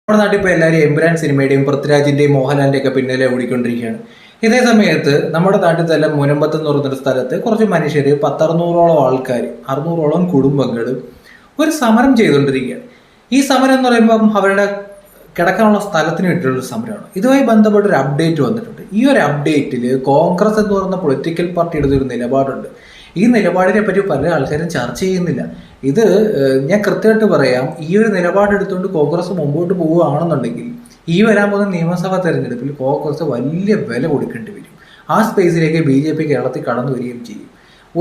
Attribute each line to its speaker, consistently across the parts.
Speaker 1: നമ്മുടെ നാട്ടിൽ ഇപ്പോൾ എല്ലാവരും എമ്പുരാൻ സിനിമയുടെയും പൃഥ്വിരാജിന്റെയും മോഹൻലാലിന്റെ ഒക്കെ പിന്നിലെ ഓടിക്കൊണ്ടിരിക്കുകയാണ്. ഇതേ സമയത്ത് നമ്മുടെ നാട്ടിൽ തന്നെ മുനമ്പത്ത് എന്ന് പറഞ്ഞൊരു സ്ഥലത്ത് കുറച്ച് മനുഷ്യർ 10-600ഓളം ആൾക്കാർ, 600ഓളം കുടുംബങ്ങൾ ഒരു സമരം ചെയ്തുകൊണ്ടിരിക്കുകയാണ്. ഈ സമരം എന്ന് പറയുമ്പം അവരുടെ കിടക്കാനുള്ള സ്ഥലത്തിന് വേണ്ടിയിട്ടുള്ള സമരമാണ്. ഇതുമായി ബന്ധപ്പെട്ട ഒരു അപ്ഡേറ്റ് വന്നിട്ടുണ്ട്. ഈ ഒരു അപ്ഡേറ്റിൽ കോൺഗ്രസ് എന്ന് പറയുന്ന പൊളിറ്റിക്കൽ പാർട്ടിയുടെ ഒരു നിലപാടുണ്ട്. ഈ നിലപാടിനെ പറ്റി പല ആൾക്കാരും ചർച്ച ചെയ്യുന്നില്ല. ഇത് ഞാൻ കൃത്യമായിട്ട് പറയാം, ഈ ഒരു നിലപാടെടുത്തുകൊണ്ട് കോൺഗ്രസ് മുമ്പോട്ട് പോവുകയാണെന്നുണ്ടെങ്കിൽ ഈ വരാൻ പോകുന്ന നിയമസഭാ തെരഞ്ഞെടുപ്പിൽ കോൺഗ്രസ് വലിയ വില കൊടുക്കേണ്ടി വരും. ആ സ്പേസിലേക്ക് BJP കേരളത്തിൽ കടന്നു വരികയും ചെയ്യും.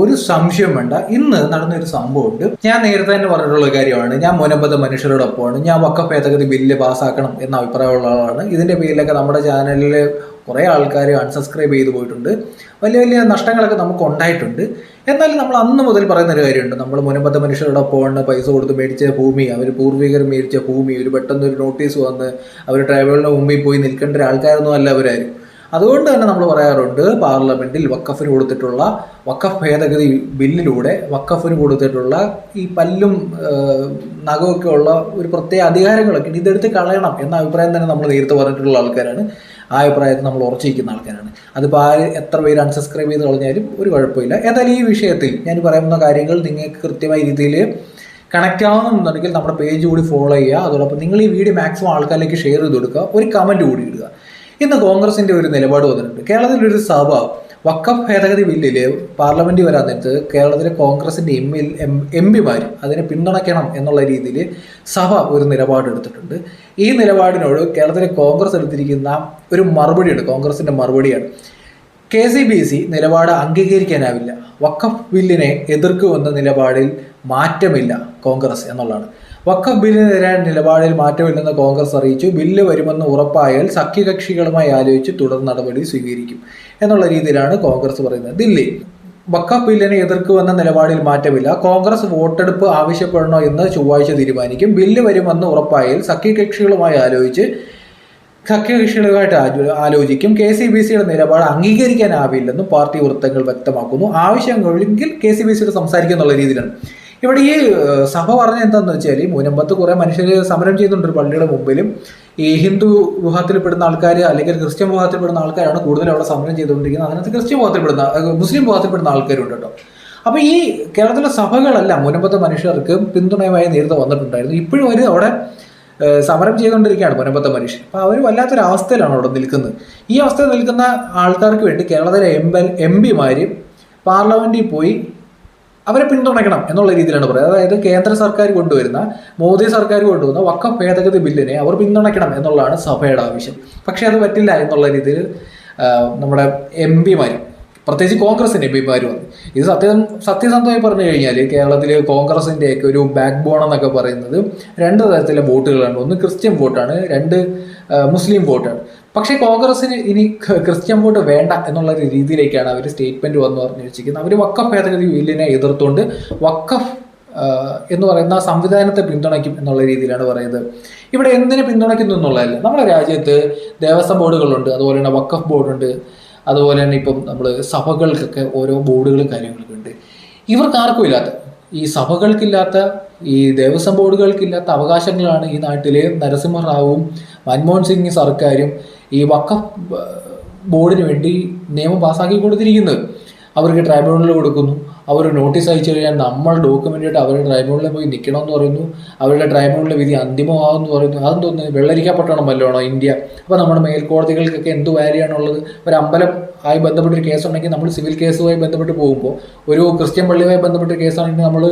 Speaker 1: ഒരു സംശയം വേണ്ട. ഇന്ന് നടന്നൊരു സംഭവമുണ്ട്. ഞാൻ നേരത്തെ തന്നെ പറഞ്ഞിട്ടുള്ള കാര്യമാണ്. ഞാൻ മുനമ്പത്തെ മനുഷ്യരോടൊപ്പമാണ്. ഞാൻ വഖഫ് ഭേദഗതി ബില്ല് പാസ്സാക്കണം എന്ന അഭിപ്രായമുള്ള ആളാണ്. ഇതിന്റെ പേരിലൊക്കെ നമ്മുടെ ചാനലിൽ കുറേ ആൾക്കാർ അൺസബ്സ്ക്രൈബ് ചെയ്തു പോയിട്ടുണ്ട്. വലിയ വലിയ നഷ്ടങ്ങളൊക്കെ നമുക്ക് ഉണ്ടായിട്ടുണ്ട്. എന്നാലും നമ്മൾ അന്ന് മുതൽ പറയുന്നൊരു കാര്യമുണ്ട്. നമ്മൾ മുനമ്പത്തെ മനുഷ്യരോടൊപ്പമാണ് പൈസ കൊടുത്ത് മേടിച്ച ഭൂമി, അവർ പൂർവികർ മേടിച്ച ഭൂമി, ഒരു പെട്ടെന്നൊരു നോട്ടീസ് വന്ന് അവർ ട്രൈബ്യൂണലിന് മുമ്പിൽ പോയി നിൽക്കേണ്ട ഒരു ആൾക്കാരൊന്നും അല്ല അവരാരും. അതുകൊണ്ട് തന്നെ നമ്മൾ പറയാറുണ്ട്, പാർലമെന്റിൽ വഖഫിന് കൊടുത്തിട്ടുള്ള വഖഫ് ഭേദഗതി ബില്ലിലൂടെ വഖഫിന് കൊടുത്തിട്ടുള്ള ഈ പല്ലും നഖമൊക്കെ ഉള്ള ഒരു പ്രത്യേക അധികാരങ്ങളൊക്കെ ഇതെടുത്ത് കളയണം എന്ന അഭിപ്രായം തന്നെ നമ്മൾ നേരത്തെ പറഞ്ഞിട്ടുള്ള ആൾക്കാരാണ്. ആ അഭിപ്രായത്തിൽ നമ്മൾ ഉറച്ചിരിക്കുന്ന ആൾക്കാരാണ്. അതിപ്പോൾ എത്ര പേര് അൺസബ്സ്ക്രൈബ് ചെയ്ത് കളഞ്ഞാലും ഒരു കുഴപ്പമില്ല. ഏതായാലും ഈ വിഷയത്തിൽ ഞാൻ പറയുന്ന കാര്യങ്ങൾ നിങ്ങൾക്ക് കൃത്യമായ രീതിയിൽ കണക്റ്റ് ആവുന്നുണ്ടെങ്കിൽ നമ്മുടെ പേജ് കൂടി ഫോളോ ചെയ്യുക. അതോടൊപ്പം നിങ്ങൾ ഈ വീഡിയോ മാക്സിമം ആൾക്കാരിലേക്ക് ഷെയർ ചെയ്ത് കൊടുക്കുക. ഒരു കമൻറ്റ് കൂടി ഇടുക. ഇന്ന് കോൺഗ്രസിന്റെ ഒരു നിലപാട് വന്നിട്ടുണ്ട്. കേരളത്തിലൊരു സഭ വഖഫ് ഭേദഗതി ബില്ലിൽ പാർലമെന്റിൽ വരാൻ നേരത്ത് കേരളത്തിലെ കോൺഗ്രസിന്റെ MPമാർ അതിനെ പിന്തുണയ്ക്കണം എന്നുള്ള രീതിയിൽ സഭ ഒരു നിലപാടെടുത്തിട്ടുണ്ട്. ഈ നിലപാടിനോട് കേരളത്തിലെ കോൺഗ്രസ് എടുത്തിരിക്കുന്ന ഒരു മറുപടിയുണ്ട്. കോൺഗ്രസിന്റെ മറുപടിയാണ്, KCBC നിലപാട് അംഗീകരിക്കാനാവില്ല, വഖഫ് ബില്ലിനെ എതിർക്കുമെന്ന നിലപാടിൽ മാറ്റമില്ല കോൺഗ്രസ് എന്നുള്ളതാണ്. വഖഫ് ബില്ലിനെതിരെ നിലപാടിൽ മാറ്റമില്ലെന്ന് കോൺഗ്രസ് അറിയിച്ചു. ബില്ല് വരുമെന്ന് ഉറപ്പായാൽ സഖ്യകക്ഷികളുമായി ആലോചിച്ച് തുടർ നടപടി സ്വീകരിക്കും എന്നുള്ള രീതിയിലാണ് കോൺഗ്രസ് പറയുന്നത്. ദില്ലി വഖഫ് ബില്ലിനെ എതിർക്കുമെന്ന നിലപാടിൽ മാറ്റമില്ല. കോൺഗ്രസ് വോട്ടെടുപ്പ് ആവശ്യപ്പെടണോ എന്ന് ചൊവ്വാഴ്ച തീരുമാനിക്കും. ബില്ല് വരുമെന്ന് ഉറപ്പായാൽ സഖ്യകക്ഷികളുമായി ആലോചിക്കും. KCBCയുടെ നിലപാട് അംഗീകരിക്കാനാവില്ലെന്നും പാർട്ടി വൃത്തങ്ങൾ വ്യക്തമാക്കുന്നു. ആവശ്യമെങ്കിൽ KCBCയോട് സംസാരിക്കുക എന്നുള്ള രീതിയിലാണ്. ഇവിടെ ഈ സഭ പറഞ്ഞ എന്താണെന്ന് വെച്ചാൽ, മുനമ്പത്ത് കുറേ മനുഷ്യർ സമരം ചെയ്യുന്നുണ്ട് ഒരു പള്ളിയുടെ മുമ്പിലും. ഈ ഹിന്ദു വിഭാഗത്തിൽപ്പെടുന്ന ആൾക്കാർ അല്ലെങ്കിൽ ക്രിസ്ത്യൻ വിഭാഗത്തിൽപ്പെടുന്ന ആൾക്കാരാണ് കൂടുതൽ അവിടെ സമരം ചെയ്തുകൊണ്ടിരിക്കുന്നത്. അതിനകത്ത് ക്രിസ്ത്യൻ വിഭാഗത്തിൽപ്പെടുന്ന മുസ്ലിം വിഭാഗത്തിൽപ്പെടുന്ന ആൾക്കാരുണ്ട് കേട്ടോ. അപ്പോൾ ഈ കേരളത്തിലെ സഭകളെല്ലാം മുനമ്പത്തെ മനുഷ്യർക്ക് പിന്തുണയുമായി നേരത്തെ വന്നിട്ടുണ്ടായിരുന്നു. ഇപ്പോഴും അവർ അവിടെ സമരം ചെയ്തുകൊണ്ടിരിക്കുകയാണ് മുനമ്പത്തെ മനുഷ്യർ. അപ്പോൾ അവർ വല്ലാത്തൊരവസ്ഥയിലാണ് അവിടെ നിൽക്കുന്നത്. ഈ അവസ്ഥയിൽ നിൽക്കുന്ന ആൾക്കാർക്ക് വേണ്ടി കേരളത്തിലെ MPമാർ പാർലമെന്റിൽ പോയി അവരെ പിന്തുണയ്ക്കണം എന്നുള്ള രീതിയിലാണ് പറയുന്നത്. അതായത് കേന്ദ്ര സർക്കാർ കൊണ്ടുവരുന്ന, മോദി സർക്കാർ കൊണ്ടുവന്ന വഖഫ് ഭേദഗതി ബില്ലിനെ അവർ പിന്തുണയ്ക്കണം എന്നുള്ളതാണ് സഭയുടെ ആവശ്യം. പക്ഷേ അത് പറ്റില്ല എന്നുള്ള രീതിയിൽ നമ്മുടെ MPമാർ, പ്രത്യേകിച്ച് കോൺഗ്രസിൻ്റെ MPമാർ വന്നു. ഇത് സത്യസന്ധമായി പറഞ്ഞു കഴിഞ്ഞാൽ കേരളത്തിൽ കോൺഗ്രസിൻ്റെയൊക്കെ ഒരു ബാക്ക് ബോൺ എന്നൊക്കെ പറയുന്നത് 2 തരത്തിലെ വോട്ടുകളാണ്. ഒന്ന് ക്രിസ്ത്യൻ വോട്ടാണ്, 2 മുസ്ലിം വോട്ടാണ്. പക്ഷേ കോൺഗ്രസിന് ഇനി ക്രിസ്ത്യൻ വോട്ട് വേണ്ട എന്നുള്ള ഒരു രീതിയിലേക്കാണ് അവർ സ്റ്റേറ്റ്മെന്റ് വന്ന് പറഞ്ഞു വെച്ചിരിക്കുന്നത്. അവർ വഖഫ് ഭേദഗതി ബില്ലിനെ എതിർത്തുകൊണ്ട് വഖഫ് എന്ന് പറയുന്ന സംവിധാനത്തെ പിന്തുണയ്ക്കും എന്നുള്ള രീതിയിലാണ് പറയുന്നത്. ഇവിടെ എന്തിനെ പിന്തുണയ്ക്കുന്നു എന്നുള്ളതല്ല, നമ്മുടെ രാജ്യത്ത് ദേവസ്വം ബോർഡുകളുണ്ട്, അതുപോലെ തന്നെ വഖഫ് ബോർഡുണ്ട്, അതുപോലെ തന്നെ ഇപ്പം നമ്മൾ സഭകൾക്കൊക്കെ ഓരോ ബോർഡുകളും കാര്യങ്ങളൊക്കെ ഉണ്ട്. ഇവർക്ക് ആർക്കും ഇല്ലാത്ത, ഈ സഭകൾക്കില്ലാത്ത, ഈ ദേവസ്വം ബോർഡുകൾക്കില്ലാത്ത അവകാശങ്ങളാണ് ഈ നാട്ടിലെ നരസിംഹറാവുവും മൻമോഹൻ സിംഗ് സർക്കാരും ഈ വഖഫ് ബോർഡിന് വേണ്ടി നിയമം പാസ്സാക്കി കൊടുത്തിരിക്കുന്നത്. അവർക്ക് ട്രൈബ്യൂണലിൽ കൊടുക്കുന്നു. അവർ നോട്ടീസ് അയച്ചു കഴിഞ്ഞാൽ നമ്മൾ ഡോക്യുമെൻ്റായിട്ട് അവരുടെ ട്രൈബ്യൂണലിൽ പോയി നിൽക്കണമെന്ന് പറയുന്നു. അവരുടെ ട്രൈബ്യൂണലിലെ വിധി അന്തിമമാകുമെന്ന് പറയുന്നു. അതും തോന്നുന്നു വെള്ളരിക്കപ്പെട്ടണം വല്ലതാണോ ഇന്ത്യ? അപ്പോൾ നമ്മുടെ മേൽക്കോടതികൾക്കൊക്കെ എന്ത് വാല്യാണുള്ളത്? ഒരു അമ്പലം ആയി ബന്ധപ്പെട്ടൊരു കേസുണ്ടെങ്കിൽ നമ്മൾ സിവിൽ കേസുമായി ബന്ധപ്പെട്ട് പോകുമ്പോൾ, ഒരു ക്രിസ്ത്യൻ പള്ളിയുമായി ബന്ധപ്പെട്ട കേസാണെങ്കിൽ നമ്മൾ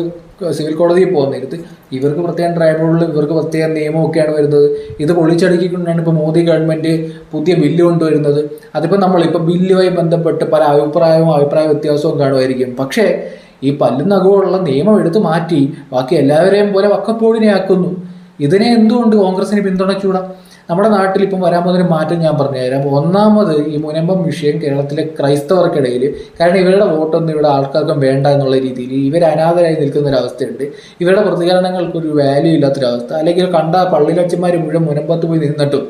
Speaker 1: സിവിൽ കോടതിയിൽ പോകുന്ന നേരത്ത് ഇവർക്ക് പ്രത്യേകം ട്രൈബ്യൂണലും ഇവർക്ക് പ്രത്യേക നിയമമൊക്കെയാണ് വരുന്നത്. ഇത് പൊളിച്ചടുക്കിക്കൊണ്ടാണ് ഇപ്പോൾ മോദി ഗവൺമെൻറ് പുതിയ ബില്ല് കൊണ്ടുവരുന്നത്. അതിപ്പോൾ നമ്മളിപ്പോൾ ബില്ലുമായി ബന്ധപ്പെട്ട് പല അഭിപ്രായ വ്യത്യാസവും കാണുമായിരിക്കും. പക്ഷേ ഈ പല്ലും നഖവുമുള്ള നിയമം എടുത്ത് മാറ്റി ബാക്കി എല്ലാവരെയും പോലെ വഖഫ് ബോർഡിനെ ആക്കുന്നു. ഇതിനെ എന്തുകൊണ്ട് കോൺഗ്രസിന് പിന്തുണച്ചുകൂടാ? നമ്മുടെ നാട്ടിൽ ഇപ്പം വരാൻ പോകുന്നൊരു മാറ്റം ഞാൻ പറഞ്ഞുതരാം. ഒന്നാമത് ഈ മുനമ്പം വിഷയം കേരളത്തിലെ ക്രൈസ്തവർക്കിടയിൽ, കാരണം ഇവരുടെ വോട്ടൊന്നും ഇവിടെ ആൾക്കാർക്കും വേണ്ട എന്നുള്ള രീതിയിൽ ഇവർ അനാഥരായി നിൽക്കുന്നൊരവസ്ഥയുണ്ട്. ഇവരുടെ പ്രതികരണങ്ങൾക്കൊരു വാല്യൂ ഇല്ലാത്തൊരവസ്ഥ. അല്ലെങ്കിൽ കണ്ട പള്ളിയിലച്ചന്മാർ മുഴുവൻ മുനമ്പത്ത് പോയി നിന്നിട്ടും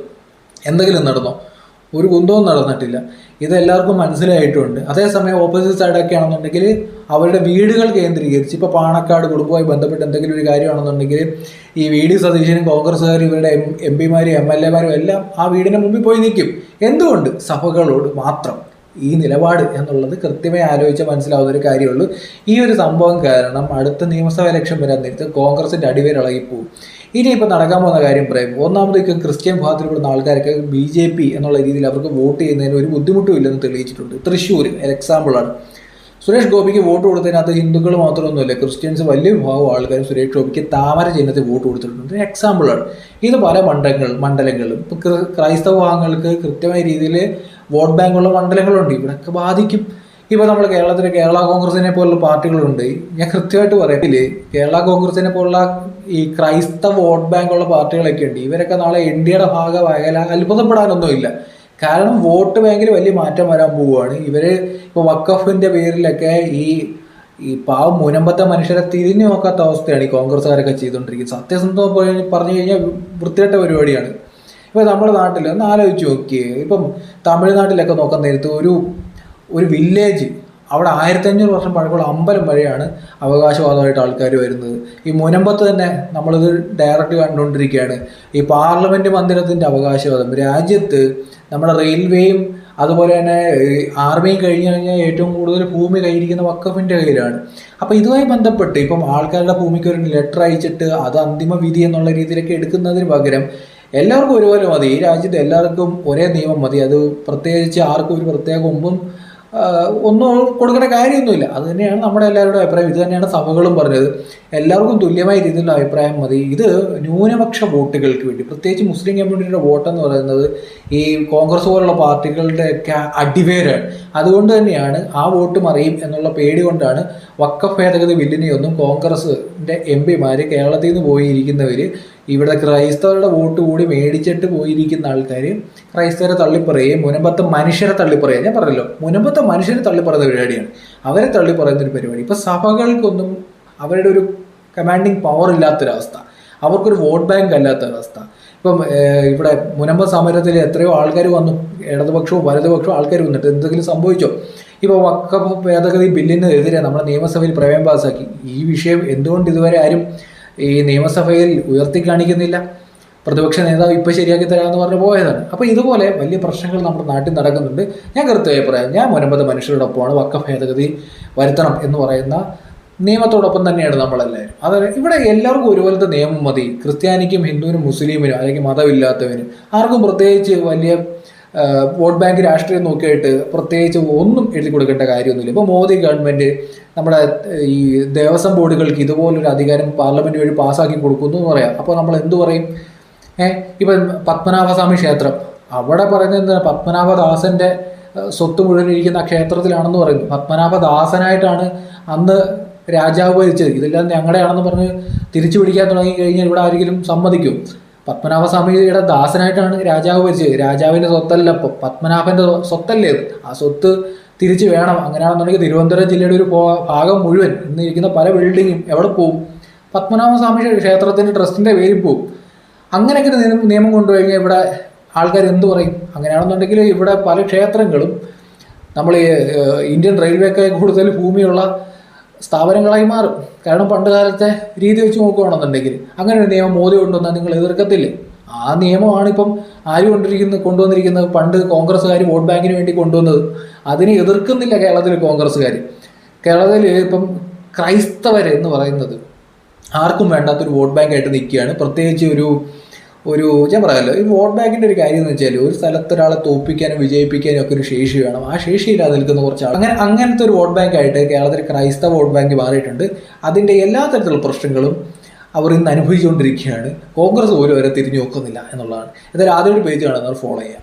Speaker 1: എന്തെങ്കിലും നടന്നോ? ഒരു കുന്തവും നടന്നിട്ടില്ല. ഇതെല്ലാവർക്കും മനസ്സിലായിട്ടുണ്ട്. അതേസമയം ഓപ്പോസിറ്റ് സൈഡൊക്കെ ആണെന്നുണ്ടെങ്കിൽ അവരുടെ വീടുകൾ കേന്ദ്രീകരിച്ച് ഇപ്പോൾ പാണക്കാട് കുടുംബവുമായി ബന്ധപ്പെട്ട് എന്തെങ്കിലും ഒരു കാര്യമാണെന്നുണ്ടെങ്കിൽ ഈ VD സതീശനും കോൺഗ്രസ്സുകാരും ഇവരുടെ MP മാരും MLA മാരും എല്ലാം ആ വീടിന് മുമ്പിൽ പോയി നിൽക്കും. എന്തുകൊണ്ട്? സഭകളോട് മാത്രം. ഈ നിലപാട് എന്നുള്ളത് കൃത്യമായി ആലോചിച്ചാൽ മനസ്സിലാവുന്ന ഒരു കാര്യമുള്ളൂ. ഈ ഒരു സംഭവം കാരണം അടുത്ത നിയമസഭാ ഇലക്ഷൻ വരാൻ നേരത്ത് കോൺഗ്രസിൻ്റെ അടിവേർ ഇളകിപ്പോവും. ഇനിയിപ്പോൾ നടക്കാൻ പോകുന്ന കാര്യം പറയും. ഒന്നാമതൊക്കെ ക്രിസ്ത്യൻ വിഭാഗത്തിൽപ്പെടുന്ന ആൾക്കാരൊക്കെ BJP എന്നുള്ള രീതിയിൽ അവർക്ക് വോട്ട് ചെയ്യുന്നതിന് ഒരു ബുദ്ധിമുട്ടും ഇല്ലെന്ന് തെളിയിച്ചിട്ടുണ്ട്. തൃശ്ശൂർ എക്സാമ്പിളാണ്. സുരേഷ് ഗോപിക്ക് വോട്ട് കൊടുത്തതിനകത്ത് ഹിന്ദുക്കൾ മാത്രമൊന്നുമില്ല, ക്രിസ്ത്യൻസ് വലിയ വിഭാഗം ആൾക്കാരും സുരേഷ് ഗോപിക്ക് താമര ചിഹ്നത്തിൽ വോട്ട് കൊടുത്തിട്ടുണ്ട്. എക്സാമ്പിളാണ്. ഇത് പല മണ്ഡലങ്ങളിലും ഇപ്പോൾ ക്രൈസ്തവ വിഭാഗങ്ങൾക്ക് കൃത്യമായ രീതിയിൽ വോട്ട് ബാങ്കുള്ള മണ്ഡലങ്ങളുണ്ട്. ഇവിടെയൊക്കെ ബാധിക്കും. ഇപ്പോൾ നമ്മൾ കേരളത്തിൽ കേരള കോൺഗ്രസിനെ പോലുള്ള പാർട്ടികളുണ്ട്. ഞാൻ കൃത്യമായിട്ട് പറയത്തില്ലേ, കേരള കോൺഗ്രസിനെ പോലുള്ള ഈ ക്രൈസ്തവ വോട്ട് ബാങ്കുള്ള പാർട്ടികളൊക്കെ ഉണ്ട്. ഇവരൊക്കെ നാളെ NDAയുടെ ഭാഗമായാൽ അത്ഭുതപ്പെടാനൊന്നുമില്ല. കാരണം വോട്ട് ബാങ്കിൽ വലിയ മാറ്റം വരാൻ പോവുകയാണ്. ഇവർ ഇപ്പോൾ വഖഫിൻ്റെ പേരിലൊക്കെ ഈ പാവം മുനമ്പത്തെ മനുഷ്യരെ തിരിഞ്ഞു നോക്കാത്ത അവസ്ഥയാണ് ഈ കോൺഗ്രസ്സുകാരൊക്കെ ചെയ്തുകൊണ്ടിരിക്കുന്നത്. സത്യസന്ധം പറഞ്ഞു കഴിഞ്ഞാൽ വൃത്തികെട്ട പരിപാടിയാണ്. ഇപ്പോൾ നമ്മുടെ നാട്ടിൽ ഒന്ന് ആലോചിച്ച് നോക്കിയേ, ഇപ്പം തമിഴ്നാട്ടിലൊക്കെ നോക്കാൻ നേരത്ത് ഒരു വില്ലേജ് അവിടെ 1500 വർഷം പഴക്കമുള്ള അമ്പലം വരെയാണ് അവകാശവാദമായിട്ട് ആൾക്കാർ വരുന്നത്. ഈ മുനമ്പത്ത് തന്നെ നമ്മളിത് ഡയറക്റ്റ് കണ്ടുകൊണ്ടിരിക്കുകയാണ്. ഈ പാർലമെൻറ്റ് മന്ദിരത്തിൻ്റെ അവകാശവാദം. രാജ്യത്ത് നമ്മുടെ റെയിൽവേയും അതുപോലെ തന്നെ ആർമിയും കഴിഞ്ഞ് കഴിഞ്ഞാൽ ഏറ്റവും കൂടുതൽ ഭൂമി കയ്യിരിക്കുന്ന വഖഫിൻ്റെ കയ്യിലാണ്. അപ്പോൾ ഇതുമായി ബന്ധപ്പെട്ട് ഇപ്പം ആൾക്കാരുടെ ഭൂമിക്ക് ഒരു ലെറ്റർ അയച്ചിട്ട് അത് അന്തിമ വിധി എന്നുള്ള രീതിയിലൊക്കെ എടുക്കുന്നതിന് പകരം എല്ലാവർക്കും ഒരുപോലെ മതി. ഈ രാജ്യത്ത് എല്ലാവർക്കും ഒരേ നിയമം മതി. അത് പ്രത്യേകിച്ച് ആർക്കും ഒരു പ്രത്യേക മുമ്പും ഒന്നും കൊടുക്കേണ്ട കാര്യമൊന്നുമില്ല. അത് തന്നെയാണ് നമ്മുടെ എല്ലാവരുടെയും അഭിപ്രായം. ഇത് തന്നെയാണ് സഭകളും പറഞ്ഞത്. എല്ലാവർക്കും തുല്യമായ രീതിയിലുള്ള അഭിപ്രായം മതി. ഇത് ന്യൂനപക്ഷ വോട്ടുകൾക്ക് വേണ്ടി, പ്രത്യേകിച്ച് മുസ്ലിം കമ്മ്യൂണിറ്റിയുടെ വോട്ടെന്ന് പറയുന്നത് ഈ കോൺഗ്രസ് പോലുള്ള പാർട്ടികളുടെയൊക്കെ അടിവേരാണ്. അതുകൊണ്ട് തന്നെയാണ് ആ വോട്ട് മറിയും എന്നുള്ള പേടി കൊണ്ടാണ് വഖഫ് ഭേദഗതി ബില്ലിനെയൊന്നും കോൺഗ്രസിൻ്റെ MP മാർ കേരളത്തിൽ നിന്ന് പോയിരിക്കുന്നവർ ഇവിടെ ക്രൈസ്തവരുടെ വോട്ട് കൂടി മേടിച്ചിട്ട് പോയിരിക്കുന്ന ആൾക്കാർ ക്രൈസ്തവരെ തള്ളിപ്പറയുകയും മുനമ്പത്തെ മനുഷ്യരെ തള്ളിപ്പറയുക. ഞാൻ പറഞ്ഞല്ലോ, മുനമ്പത്തെ മനുഷ്യരെ തള്ളിപ്പറയുന്ന പരിപാടിയാണ്. അവരെ തള്ളിപ്പറയുന്നൊരു പരിപാടി. ഇപ്പോൾ സഭകൾക്കൊന്നും അവരുടെ ഒരു കമാൻഡിങ് പവർ ഇല്ലാത്തൊരവസ്ഥ, അവർക്കൊരു വോട്ട് ബാങ്ക് അല്ലാത്തൊരവസ്ഥ. ഇപ്പം ഇവിടെ മുനമ്പ സമരത്തിൽ എത്രയോ ആൾക്കാർ വന്നു, ഇടതുപക്ഷവും വലതുപക്ഷവും ആൾക്കാർ വന്നിട്ട് എന്തെങ്കിലും സംഭവിച്ചോ? ഇപ്പോൾ വഖഫ് ഭേദഗതി ബില്ലിനെതിരെ നമ്മുടെ നിയമസഭയിൽ പ്രമേയം പാസ്സാക്കി. ഈ വിഷയം എന്തുകൊണ്ട് ഇതുവരെ ആരും ഈ നിയമസഭയിൽ ഉയർത്തി കാണിക്കുന്നില്ല? പ്രതിപക്ഷ നേതാവ് ഇപ്പോൾ ശരിയാക്കി തരാമെന്ന് പറഞ്ഞ് പോയതാണ്. അപ്പോൾ ഇതുപോലെ വലിയ പ്രശ്നങ്ങൾ നമ്മുടെ നാട്ടിൽ നടക്കുന്നുണ്ട്. ഞാൻ കൃത്യമായി പറയാം, ഞാൻ മുനമ്പത്തെ മനുഷ്യരോടൊപ്പമാണ്. വഖഫ് ഭേദഗതി വരുത്തണം എന്ന് പറയുന്ന നിയമത്തോടൊപ്പം തന്നെയാണ് നമ്മളെല്ലാവരും. അതായത് ഇവിടെ എല്ലാവർക്കും ഒരുപോലത്തെ നിയമം മതി. ക്രിസ്ത്യാനിക്കും ഹിന്ദുവിനും മുസ്ലിമിനും അല്ലെങ്കിൽ മതമില്ലാത്തവനും ആർക്കും പ്രത്യേകിച്ച് വലിയ വോട്ട് ബാങ്ക് രാഷ്ട്രീയം നോക്കിയിട്ട് പ്രത്യേകിച്ച് ഒന്നും എഴുതി കൊടുക്കേണ്ട കാര്യമൊന്നുമില്ല. ഇപ്പോൾ മോദി ഗവൺമെൻറ് നമ്മുടെ ഈ ദേവസ്വം ബോർഡുകൾക്ക് ഇതുപോലൊരു അധികാരം പാർലമെൻറ്റ് വഴി പാസ്സാക്കി കൊടുക്കുന്നു എന്ന് പറയാം. അപ്പോൾ നമ്മൾ എന്തു പറയും? ഇപ്പം പത്മനാഭസ്വാമി ക്ഷേത്രം, അവിടെ പറയുന്നത് എന്താണ്? പത്മനാഭദാസൻ്റെ സ്വത്ത് മുഴുവൻ ഇരിക്കുന്ന ആ ക്ഷേത്രത്തിലാണെന്ന് പറയുന്നു. പത്മനാഭദാസനായിട്ടാണ് അന്ന് രാജാവ് ഭരിച്ചത്. ഇതെല്ലാം ഞങ്ങളുടെയാണെന്ന് പറഞ്ഞ് തിരിച്ചു പിടിക്കാൻ തുടങ്ങി കഴിഞ്ഞാൽ ഇവിടെ ആരെങ്കിലും സമ്മതിക്കും? പത്മനാഭസ്വാമിയുടെ ദാസനായിട്ടാണ് രാജാവ് ഭരിച്ചത്. രാജാവിൻ്റെ സ്വത്തല്ല, ഇപ്പം പത്മനാഭൻ്റെ സ്വത്തല്ലേ അത്. ആ സ്വത്ത് തിരിച്ചു വേണം. അങ്ങനെയാണെന്നുണ്ടെങ്കിൽ തിരുവനന്തപുരം ജില്ലയുടെ ഒരു ഭാഗം മുഴുവൻ ഇന്നിരിക്കുന്ന പല ബിൽഡിങ്ങും എവിടെ പോവും? പത്മനാഭസ്വാമി ക്ഷേത്രത്തിൻ്റെ ട്രസ്റ്റിൻ്റെ പേരിൽ പോവും. അങ്ങനെയൊക്കെ നിയമം കൊണ്ടുകഴിഞ്ഞാൽ ഇവിടെ ആൾക്കാർ എന്തു പറയും? അങ്ങനെയാണെന്നുണ്ടെങ്കിൽ ഇവിടെ പല ക്ഷേത്രങ്ങളും നമ്മൾ ഇന്ത്യൻ റെയിൽവേക്കായി കൂടുതൽ ഭൂമിയുള്ള സ്ഥാപനങ്ങളായി മാറും. കാരണം പണ്ട് കാലത്തെ രീതി വെച്ച് നോക്കുകയാണെന്നുണ്ടെങ്കിൽ അങ്ങനെ ഒരു നിയമം മോദി കൊണ്ടുവന്നാൽ നിങ്ങൾ എതിർക്കത്തില്ലേ? ആ നിയമമാണ് ഇപ്പം ആര് കൊണ്ടുവന്നിരിക്കുന്നത്? പണ്ട് കോൺഗ്രസ്സുകാർ വോട്ട് ബാങ്കിന് വേണ്ടി കൊണ്ടുവന്നത്. അതിനെ എതിർക്കുന്നില്ല കേരളത്തിൽ കോൺഗ്രസ്സുകാർ. കേരളത്തിൽ ഇപ്പം ക്രൈസ്തവർ എന്ന് പറയുന്നത് ആർക്കും വേണ്ടാത്തൊരു വോട്ട് ബാങ്കായിട്ട് നിൽക്കുകയാണ്. പ്രത്യേകിച്ച് ഒരു ഞാൻ പറയാമല്ലോ, ഈ വോട്ട് ബാങ്കിൻ്റെ ഒരു കാര്യം എന്ന് വെച്ചാൽ ഒരു സ്ഥലത്ത് ഒരാളെ തോൽപ്പിക്കാനും വിജയിപ്പിക്കാനും ഒക്കെ ഒരു ശേഷി വേണം. ആ ശേഷിയില്ലാതെ നിൽക്കുന്ന കുറച്ച് ആൾ അങ്ങനത്തെ ഒരു വോട്ട് ബാങ്കായിട്ട് കേരളത്തിൽ ക്രൈസ്തവ വോട്ട് ബാങ്ക് മാറിയിട്ടുണ്ട്. അതിൻ്റെ എല്ലാ തരത്തിലുള്ള പ്രശ്നങ്ങളും അവർ ഇന്ന് അനുഭവിച്ചുകൊണ്ടിരിക്കുകയാണ്. കോൺഗ്രസ് പോലും അവരെ തിരിഞ്ഞു നോക്കുന്നില്ല എന്നുള്ളതാണ്. എന്തായാലും ആദ്യമായിട്ട് പേജ് കാണുന്നവർ ഫോളോ ചെയ്യാം.